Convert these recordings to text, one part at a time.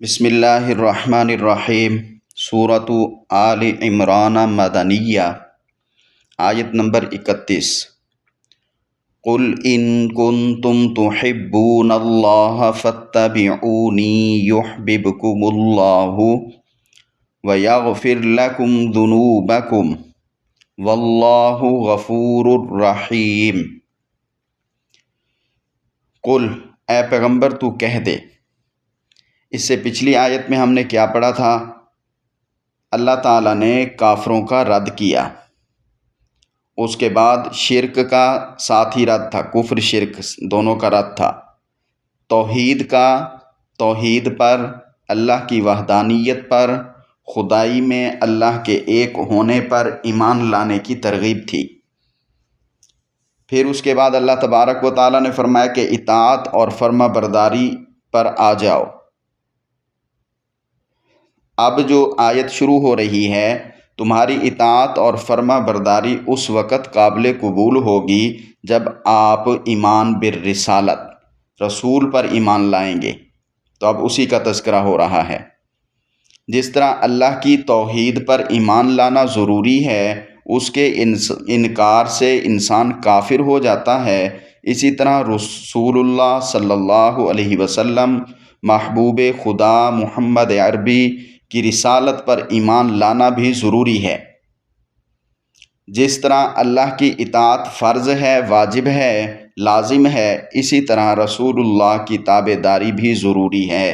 بسم اللہ الرحمن الرحیم۔ سورۃ آل عمران مدنیہ، آیت نمبر 31۔ قل ان کنتم تحبون اللہ فاتبعونی یحببکم اللہ ویغفر لکم ذنوبکم واللہ غفور الرحیم۔ قل، اے پیغمبر تو کہہ دے۔ اس سے پچھلی آیت میں ہم نے کیا پڑھا تھا؟ اللہ تعالیٰ نے کافروں کا رد کیا، اس کے بعد شرک کا ساتھ ہی رد تھا، کفر شرک دونوں کا رد تھا، توحید کا، توحید پر، اللہ کی وحدانیت پر، خدائی میں اللہ کے ایک ہونے پر ایمان لانے کی ترغیب تھی۔ پھر اس کے بعد اللہ تبارک و تعالیٰ نے فرمایا کہ اطاعت اور فرما برداری پر آ جاؤ۔ اب جو آیت شروع ہو رہی ہے، تمہاری اطاعت اور فرما برداری اس وقت قابل قبول ہوگی جب آپ ایمان بالرسالت، رسول پر ایمان لائیں گے۔ تو اب اسی کا تذکرہ ہو رہا ہے۔ جس طرح اللہ کی توحید پر ایمان لانا ضروری ہے، اس کے انکار سے انسان کافر ہو جاتا ہے، اسی طرح رسول اللہ صلی اللہ علیہ وسلم، محبوب خدا محمد عربی کی رسالت پر ایمان لانا بھی ضروری ہے۔ جس طرح اللہ کی اطاعت فرض ہے، واجب ہے، لازم ہے، اسی طرح رسول اللہ کی تابع داری بھی ضروری ہے،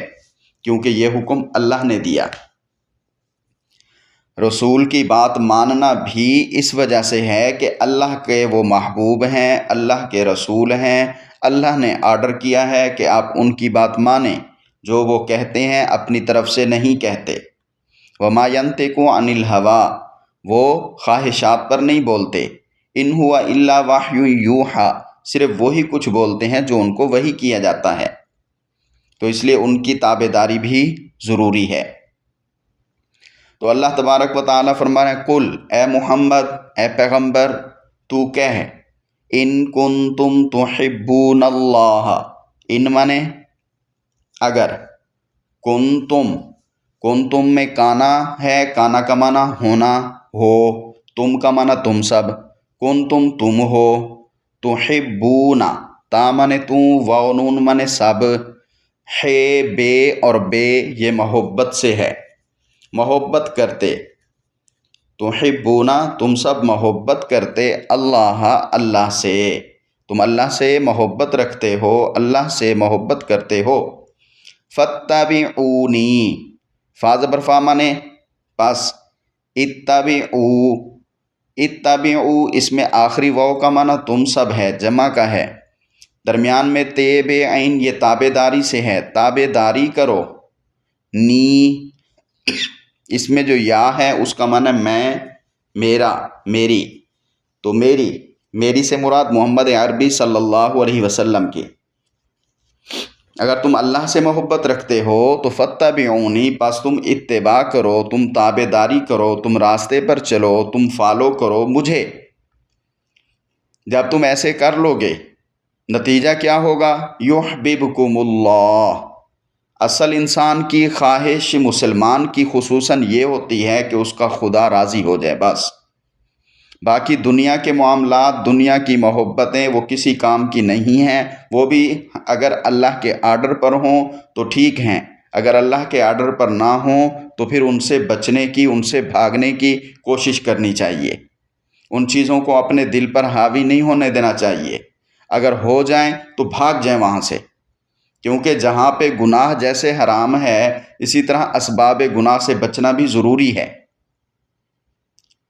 کیونکہ یہ حکم اللہ نے دیا۔ رسول کی بات ماننا بھی اس وجہ سے ہے کہ اللہ کے وہ محبوب ہیں، اللہ کے رسول ہیں، اللہ نے آرڈر کیا ہے کہ آپ ان کی بات مانیں، جو وہ کہتے ہیں اپنی طرف سے نہیں کہتے۔ وما ینطق عن الہویٰ، وہ خواہشات پر نہیں بولتے۔ ان ہوا الا وحی یوحیٰ، صرف وہی کچھ بولتے ہیں جو ان کو وحی کیا جاتا ہے، تو اس لیے ان کی تابع داری بھی ضروری ہے۔ تو اللہ تبارک و تعالیٰ فرما رہے ہیں، قل، اے محمد، اے پیغمبر تو کہہ، ان کنتم تحبون اللہ، ان مانے اگر، کنتم میں کانا ہے، کانا کا معنی ہونا، ہو، تم کا معنی تم سب، کنتم تم ہو، تحبون، تا مانے تم، واو نون مانے سب، ہے بے اور بے یہ محبت سے ہے، محبت کرتے، تحبون تم سب محبت کرتے، اللہ اللہ سے، تم اللہ سے محبت رکھتے ہو، اللہ سے محبت کرتے ہو۔ فاتبعونی، فا زبر فا مانے پس، اتبعو اس میں آخری واو کا معنی تم سب ہے، جمع کا ہے، درمیان میں تے بے عین یہ تابع داری سے ہے، تابع داری کرو۔ نی اس میں جو یا ہے اس کا معنی میں، میرا، میری، تو میری سے مراد محمد عربی صلی اللہ علیہ وسلم کی۔ اگر تم اللہ سے محبت رکھتے ہو تو فاتبعونی، پس تم اتباع کرو، تم تابع داری کرو، تم راستے پر چلو، تم فالو کرو مجھے۔ جب تم ایسے کر لو گے، نتیجہ کیا ہوگا؟ یحببکم اللہ۔ اصل انسان کی خواہش، مسلمان کی خصوصاً یہ ہوتی ہے کہ اس کا خدا راضی ہو جائے، بس۔ باقی دنیا کے معاملات، دنیا کی محبتیں وہ کسی کام کی نہیں ہیں، وہ بھی اگر اللہ کے آرڈر پر ہوں تو ٹھیک ہیں، اگر اللہ کے آرڈر پر نہ ہوں تو پھر ان سے بچنے کی، ان سے بھاگنے کی کوشش کرنی چاہیے۔ ان چیزوں کو اپنے دل پر حاوی نہیں ہونے دینا چاہیے، اگر ہو جائیں تو بھاگ جائیں وہاں سے، کیونکہ جہاں پہ گناہ جیسے حرام ہے، اسی طرح اسباب گناہ سے بچنا بھی ضروری ہے۔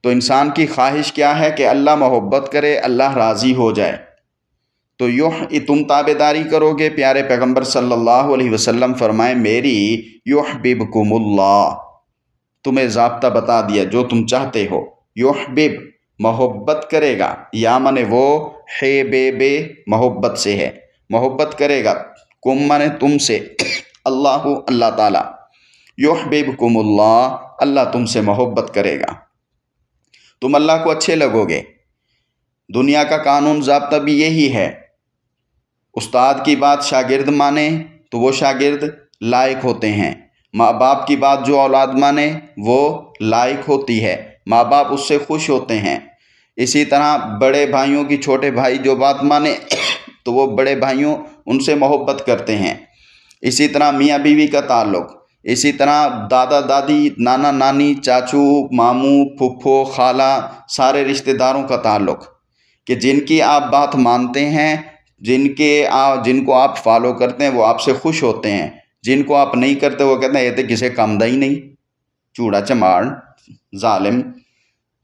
تو انسان کی خواہش کیا ہے کہ اللہ محبت کرے، اللہ راضی ہو جائے، تو تم تابع داری کرو گے، پیارے پیغمبر صلی اللہ علیہ وسلم فرمائیں میری، یحببکم اللہ، تمہیں ضابطہ بتا دیا جو تم چاہتے ہو۔ یحبب محبت کرے گا، یا منے وہ، ہے بے محبت سے ہے، محبت کرے گا، کم منے تم سے، اللہ اللہ تعالیٰ، یحببکم اللہ، اللہ تم سے محبت کرے گا، تم اللہ کو اچھے لگو گے۔ دنیا کا قانون ضابطہ بھی یہی ہے، استاد کی بات شاگرد مانے تو وہ شاگرد لائق ہوتے ہیں، ماں باپ کی بات جو اولاد مانے وہ لائق ہوتی ہے، ماں باپ اس سے خوش ہوتے ہیں۔ اسی طرح بڑے بھائیوں کی چھوٹے بھائی جو بات مانے تو وہ بڑے بھائیوں ان سے محبت کرتے ہیں۔ اسی طرح میاں بیوی کا تعلق، اسی طرح دادا دادی، نانا نانی، چاچو، ماموں، پھپھو، خالہ، سارے رشتہ داروں کا تعلق کہ جن کی آپ بات مانتے ہیں، جن کو آپ فالو کرتے ہیں وہ آپ سے خوش ہوتے ہیں، جن کو آپ نہیں کرتے وہ کہتے ہیں یہ تو کسے کام دا ہی نہیں، چوڑا چماڑ، ظالم،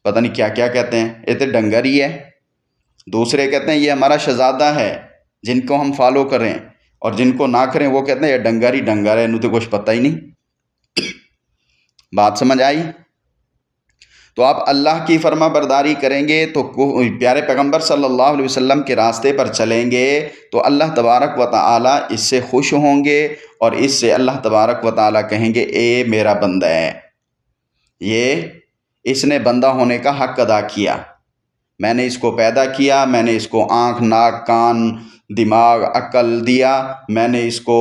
پتہ نہیں کیا کیا کہتے ہیں، یہ تو ڈنگر ہی ہے۔ دوسرے کہتے ہیں یہ ہمارا شہزادہ ہے جن کو ہم فالو کریں، اور جن کو نہ کریں وہ کہتے ہیں یہ ڈنگر ہی ڈنگر ہے، انہوں تو کچھ پتہ ہی نہیں۔ بات سمجھ آئی؟ تو آپ اللہ کی فرما برداری کریں گے تو پیارے پیغمبر صلی اللہ علیہ وسلم کے راستے پر چلیں گے تو اللہ تبارک و تعالی اس سے خوش ہوں گے، اور اس سے اللہ تبارک و تعالی کہیں گے اے میرا بندہ ہے، اس نے بندہ ہونے کا حق ادا کیا، میں نے اس کو پیدا کیا، میں نے اس کو آنکھ، ناک، کان، دماغ، عقل دیا، میں نے اس کو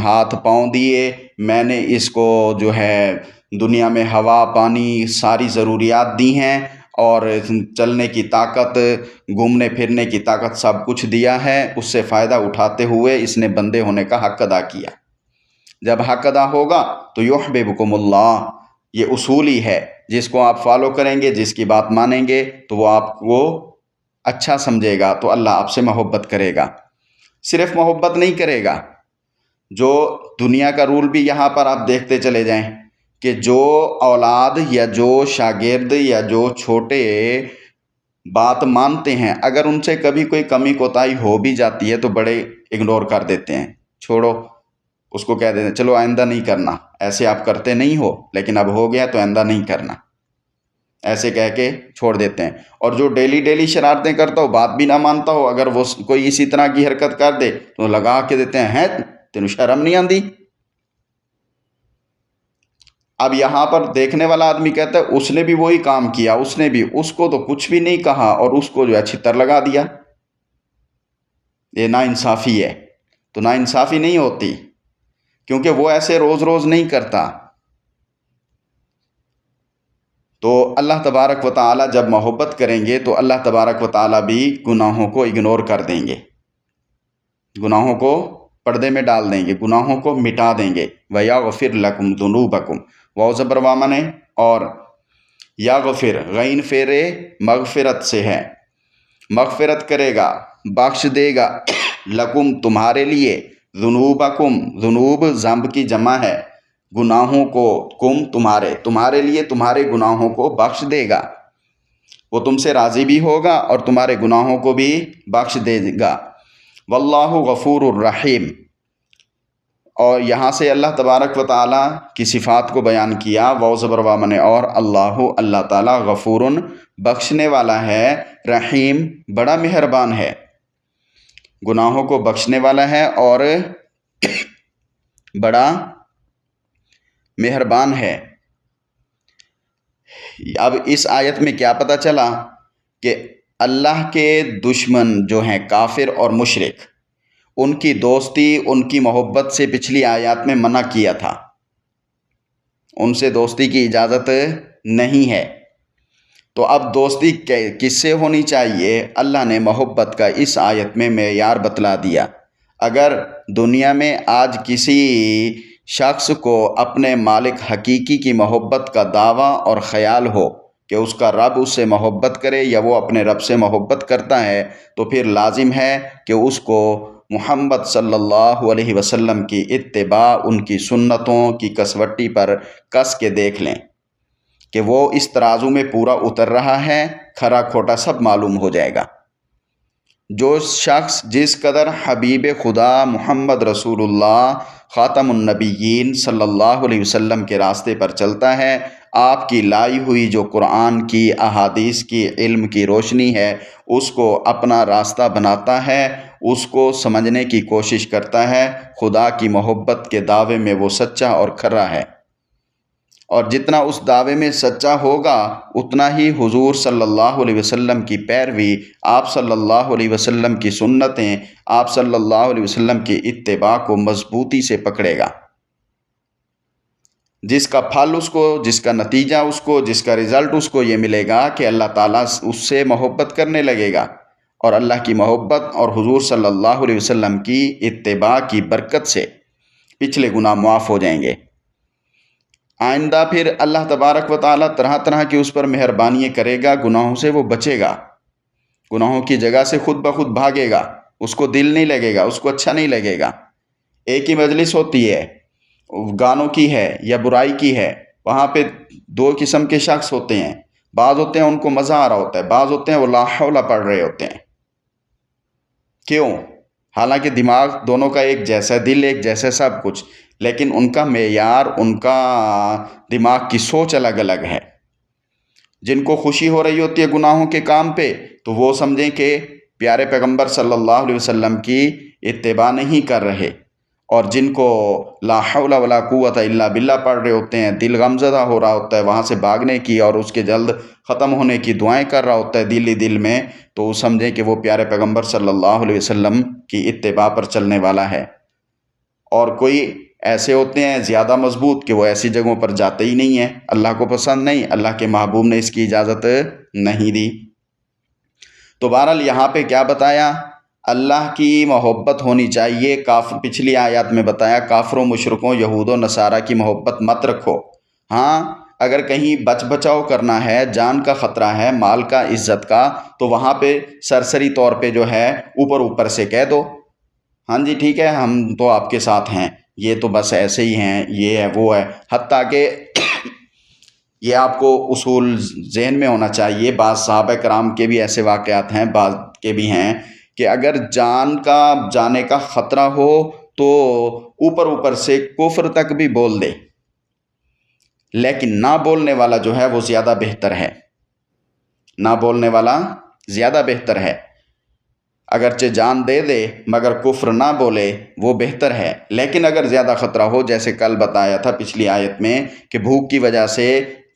ہاتھ پاؤں دیے، میں نے اس کو جو ہے دنیا میں ہوا، پانی، ساری ضروریات دی ہیں، اور چلنے کی طاقت، گھومنے پھرنے کی طاقت، سب کچھ دیا ہے۔ اس سے فائدہ اٹھاتے ہوئے اس نے بندے ہونے کا حق ادا کیا۔ جب حق ادا ہوگا تو یحببکم اللہ، یہ اصول ہی ہے، جس کو آپ فالو کریں گے، جس کی بات مانیں گے تو وہ آپ کو اچھا سمجھے گا تو اللہ آپ سے محبت کرے گا۔ صرف محبت نہیں کرے گا، جو دنیا کا رول بھی یہاں پر آپ دیکھتے چلے جائیں کہ جو اولاد یا جو شاگرد یا جو چھوٹے بات مانتے ہیں، اگر ان سے کبھی کوئی کمی کوتاہی ہو بھی جاتی ہے تو بڑے اگنور کر دیتے ہیں، چھوڑو، اس کو کہہ دیتے ہیں چلو آئندہ نہیں کرنا، ایسے آپ کرتے نہیں ہو لیکن اب ہو گیا تو آئندہ نہیں کرنا، ایسے کہہ کے چھوڑ دیتے ہیں۔ اور جو ڈیلی ڈیلی شرارتیں کرتا ہو، بات بھی نہ مانتا ہو، اگر وہ کوئی اسی طرح کی حرکت کر دے تو لگا کے دیتے ہیں تینوں شرم نہیں آندی۔ اب یہاں پر دیکھنے والا آدمی کہتا ہے اس نے بھی وہی کام کیا، اس کو تو کچھ بھی نہیں کہا اور اس کو جو ہے چھتر لگا دیا، یہ ناانصافی ہے۔ تو ناانصافی نہیں ہوتی، کیونکہ وہ ایسے روز روز نہیں کرتا۔ تو اللہ تبارک و تعالی جب محبت کریں گے تو اللہ تبارک و تعالی بھی گناہوں کو اگنور کر دیں گے، گناہوں کو پردے میں ڈال دیں گے، گناہوں کو مٹا دیں گے۔ وَيَغْفِرْ لَكُمْ ذُنُوبَكُمْ، واو زبر وامن، اور یغفر غین فیرے مغفرت سے ہے، مغفرت کرے گا، بخش دے گا، لکم تمہارے لیے، ذنوبکم، ذنوب ذنب کی جمع ہے، گناہوں کو، کم تمہارے لیے تمہارے گناہوں کو بخش دے گا، وہ تم سے راضی بھی ہوگا اور تمہارے گناہوں کو بھی بخش دے گا۔ واللہ غفور الرحیم، اور یہاں سے اللہ تبارک و تعالیٰ کی صفات کو بیان کیا، واو زبر وامن، اور اللہ تعالیٰ غفور، بخشنے والا ہے، رحیم، بڑا مہربان ہے، گناہوں کو بخشنے والا ہے اور بڑا مہربان ہے۔ اب اس آیت میں کیا پتہ چلا کہ اللہ کے دشمن جو ہیں کافر اور مشرک، ان کی دوستی، ان کی محبت سے پچھلی آیات میں منع کیا تھا، ان سے دوستی کی اجازت نہیں ہے۔ تو اب دوستی کس سے ہونی چاہیے؟ اللہ نے محبت کا اس آیت میں معیار بتلا دیا۔ اگر دنیا میں آج کسی شخص کو اپنے مالک حقیقی کی محبت کا دعویٰ اور خیال ہو کہ اس کا رب اس سے محبت کرے یا وہ اپنے رب سے محبت کرتا ہے، تو پھر لازم ہے کہ اس کو محمد صلی اللہ علیہ وسلم کی اتباع، ان کی سنتوں کی کسوٹی پر کس کے دیکھ لیں کہ وہ اس ترازو میں پورا اتر رہا ہے، کھرا کھوٹا سب معلوم ہو جائے گا۔ جو شخص جس قدر حبیب خدا محمد رسول اللہ خاتم النبیین صلی اللہ علیہ وسلم کے راستے پر چلتا ہے، آپ کی لائی ہوئی جو قرآن کی، احادیث کی، علم کی روشنی ہے، اس کو اپنا راستہ بناتا ہے، اس کو سمجھنے کی کوشش کرتا ہے، خدا کی محبت کے دعوے میں وہ سچا اور کھرا ہے، اور جتنا اس دعوے میں سچا ہوگا اتنا ہی حضور صلی اللہ علیہ وسلم کی پیروی، آپ صلی اللہ علیہ وسلم کی سنتیں، آپ صلی اللہ علیہ وسلم کی اتباع کو مضبوطی سے پکڑے گا۔ جس کا پھل اس کو، جس کا نتیجہ اس کو، جس کا رزلٹ اس کو یہ ملے گا کہ اللہ تعالیٰ اس سے محبت کرنے لگے گا، اور اللہ کی محبت اور حضور صلی اللہ علیہ وسلم کی اتباع کی برکت سے پچھلے گناہ معاف ہو جائیں گے۔ آئندہ پھر اللہ تبارک و تعالیٰ طرح طرح کی اس پر مہربانیاں کرے گا، گناہوں سے وہ بچے گا، گناہوں کی جگہ سے خود بخود بھاگے گا، اس کو دل نہیں لگے گا، اس کو اچھا نہیں لگے گا۔ ایک ہی مجلس ہوتی ہے، گانوں کی ہے یا برائی کی ہے، وہاں پہ دو قسم کے شخص ہوتے ہیں، بعض ہوتے ہیں ان کو مزہ آ رہا ہوتا ہے، بعض ہوتے ہیں وہ لا حول پڑھ رہے ہوتے ہیں۔ کیوں؟ حالانکہ دماغ دونوں کا ایک جیسا، دل ایک جیسا، سب کچھ، لیکن ان کا معیار، ان کا دماغ کی سوچ الگ الگ ہے۔ جن کو خوشی ہو رہی ہوتی ہے گناہوں کے کام پہ تو وہ سمجھیں کہ پیارے پیغمبر صلی اللہ علیہ وسلم کی اتباع نہیں کر رہے، اور جن کو لا حول ولا قوت الا باللہ پڑھ رہے ہوتے ہیں، دل غمزدہ ہو رہا ہوتا ہے وہاں سے بھاگنے کی اور اس کے جلد ختم ہونے کی دعائیں کر رہا ہوتا ہے دل ہی دل میں، تو وہ سمجھیں کہ وہ پیارے پیغمبر صلی اللہ علیہ وسلم کی اتباع پر چلنے والا ہے۔ اور کوئی ایسے ہوتے ہیں زیادہ مضبوط کہ وہ ایسی جگہوں پر جاتے ہی نہیں ہیں، اللہ کو پسند نہیں، اللہ کے محبوب نے اس کی اجازت نہیں دی۔ تو بہرحال یہاں پہ کیا بتایا؟ اللہ کی محبت ہونی چاہیے۔ پچھلی آیات میں بتایا کافر و مشرکوں، یہود و نصارہ کی محبت مت رکھو۔ ہاں اگر کہیں بچ بچاؤ کرنا ہے، جان کا خطرہ ہے، مال کا، عزت کا، تو وہاں پہ سرسری طور پہ جو ہے اوپر اوپر سے کہہ دو، ہاں جی ٹھیک ہے ہم تو آپ کے ساتھ ہیں، یہ تو بس ایسے ہی ہیں، یہ ہے وہ ہے۔ حتیٰ کہ یہ آپ کو اصول ذہن میں ہونا چاہیے، بعض صحابہ کرام کے بھی ایسے واقعات ہیں، بعض کے بھی ہیں کہ اگر جانے کا خطرہ ہو تو اوپر اوپر سے کفر تک بھی بول دے، لیکن نہ بولنے والا جو ہے وہ زیادہ بہتر ہے، نہ بولنے والا زیادہ بہتر ہے۔ اگرچہ جان دے دے مگر کفر نہ بولے وہ بہتر ہے۔ لیکن اگر زیادہ خطرہ ہو، جیسے کل بتایا تھا پچھلی آیت میں کہ بھوک کی وجہ سے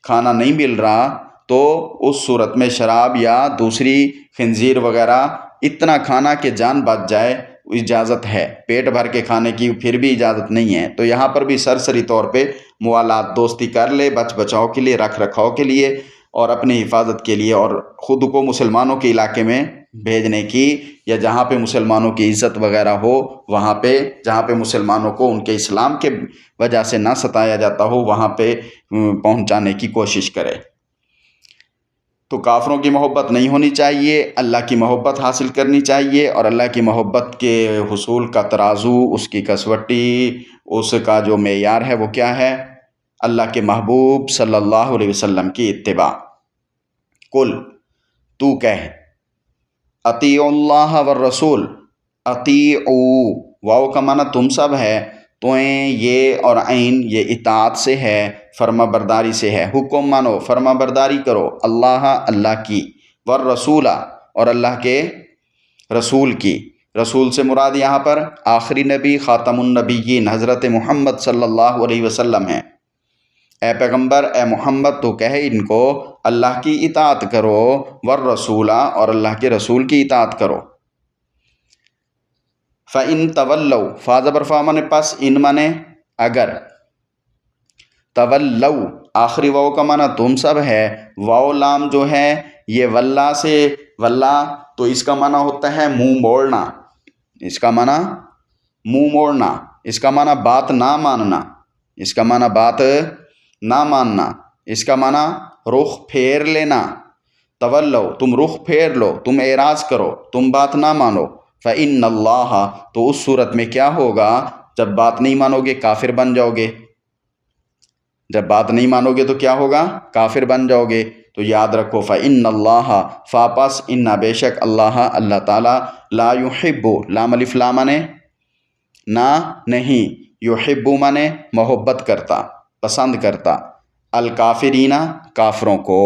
کھانا نہیں مل رہا، تو اس صورت میں شراب یا دوسری خنزیر وغیرہ اتنا کھانا کہ جان بچ جائے اجازت ہے، پیٹ بھر کے کھانے کی پھر بھی اجازت نہیں ہے۔ تو یہاں پر بھی سرسری طور پہ موالات، دوستی کر لے، بچ بچاؤ کے لیے، رکھ رکھاؤ کے لیے اور اپنی حفاظت کے لیے، اور خود کو مسلمانوں کے علاقے میں بھیجنے کی، یا جہاں پہ مسلمانوں کی عزت وغیرہ ہو، وہاں پہ جہاں پہ مسلمانوں کو ان کے اسلام کے وجہ سے نہ ستایا جاتا ہو وہاں پہ پہنچانے کی کوشش کرے۔ تو کافروں کی محبت نہیں ہونی چاہیے، اللہ کی محبت حاصل کرنی چاہیے، اور اللہ کی محبت کے حصول کا ترازو، اس کی کسوٹی، اس کا جو معیار ہے وہ کیا ہے؟ اللہ کے محبوب صلی اللہ علیہ وسلم کی اتباع۔ قل، تو کہہ، اطیعوا اللہ والرسول، اطیعوا، واو کا معنی تم سب ہے، توئیں یہ اور عین یہ اطاعت سے ہے، فرما برداری سے ہے، حکم مانو، فرما برداری کرو، اللہ اللہ کی، والرسول اور اللہ کے رسول کی۔ رسول سے مراد یہاں پر آخری نبی، خاتم النبیین حضرت محمد صلی اللہ علیہ وسلم ہیں۔ اے پیغمبر، اے محمد تو کہے ان کو اللہ کی اطاعت کرو، والرسول اور اللہ کے رسول کی اطاعت کرو۔ فَإِن تَوَلَّوْا، فا زبر فا مانے پس، ان مانے اگر، تولوا آخری واو کا معنی تم سب ہے، واو لام جو ہے یہ واللہ سے، واللہ تو اس کا معنی ہوتا ہے منہ موڑنا، اس کا معنی منہ موڑنا، اس کا معنی بات نہ ماننا، اس کا معنی بات نہ ماننا، اس کا معنی رخ پھیر لینا۔ تولو تم رخ پھیر لو، تم اعراض کرو، تم بات نہ مانو۔ فَإِنَّ اللَّهَ تو اس صورت میں کیا ہوگا؟ جب بات نہیں مانو گے کافر بن جاؤ گے، جب بات نہیں مانو گے تو کیا ہوگا؟ کافر بن جاؤ گے۔ تو یاد رکھو فَإِنَّ اللَّهَ فاپس ان بے شک اللہ، اللہ تعالیٰ، لا يحب، لام الف لام مانے نہ نہیں، یحب مانے محبت کرتا، پسند کرتا، الکافرین کافروں کو۔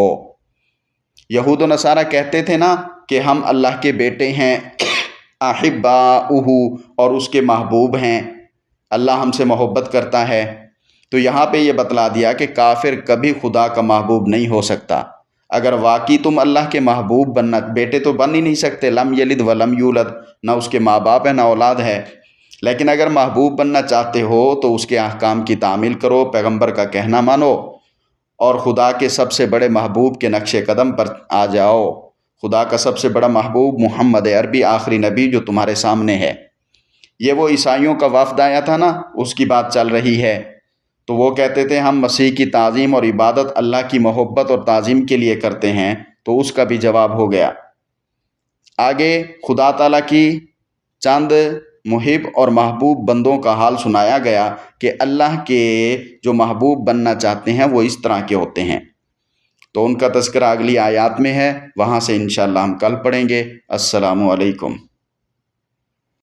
یہود و نصارہ کہتے تھے نا کہ ہم اللہ کے بیٹے ہیں، احباؤہ، اور اس کے محبوب ہیں، اللہ ہم سے محبت کرتا ہے۔ تو یہاں پہ یہ بتلا دیا کہ کافر کبھی خدا کا محبوب نہیں ہو سکتا۔ اگر واقعی تم اللہ کے محبوب بننا، بیٹے تو بن ہی نہیں سکتے، لم یلد ولم یولد، نہ اس کے ماں باپ ہے نہ اولاد ہے، لیکن اگر محبوب بننا چاہتے ہو تو اس کے احکام کی تعمیل کرو، پیغمبر کا کہنا مانو اور خدا کے سب سے بڑے محبوب کے نقش قدم پر آ جاؤ۔ خدا کا سب سے بڑا محبوب محمد عربی آخری نبی جو تمہارے سامنے ہے۔ یہ وہ عیسائیوں کا وفد آیا تھا نا، اس کی بات چل رہی ہے۔ تو وہ کہتے تھے ہم مسیح کی تعظیم اور عبادت اللہ کی محبت اور تعظیم کے لیے کرتے ہیں، تو اس کا بھی جواب ہو گیا۔ آگے خدا تعالیٰ کی چند محب اور محبوب بندوں کا حال سنایا گیا کہ اللہ کے جو محبوب بننا چاہتے ہیں وہ اس طرح کے ہوتے ہیں۔ تو ان کا تذکرہ اگلی آیات میں ہے، وہاں سے انشاءاللہ ہم کل پڑھیں گے۔ السلام علیکم۔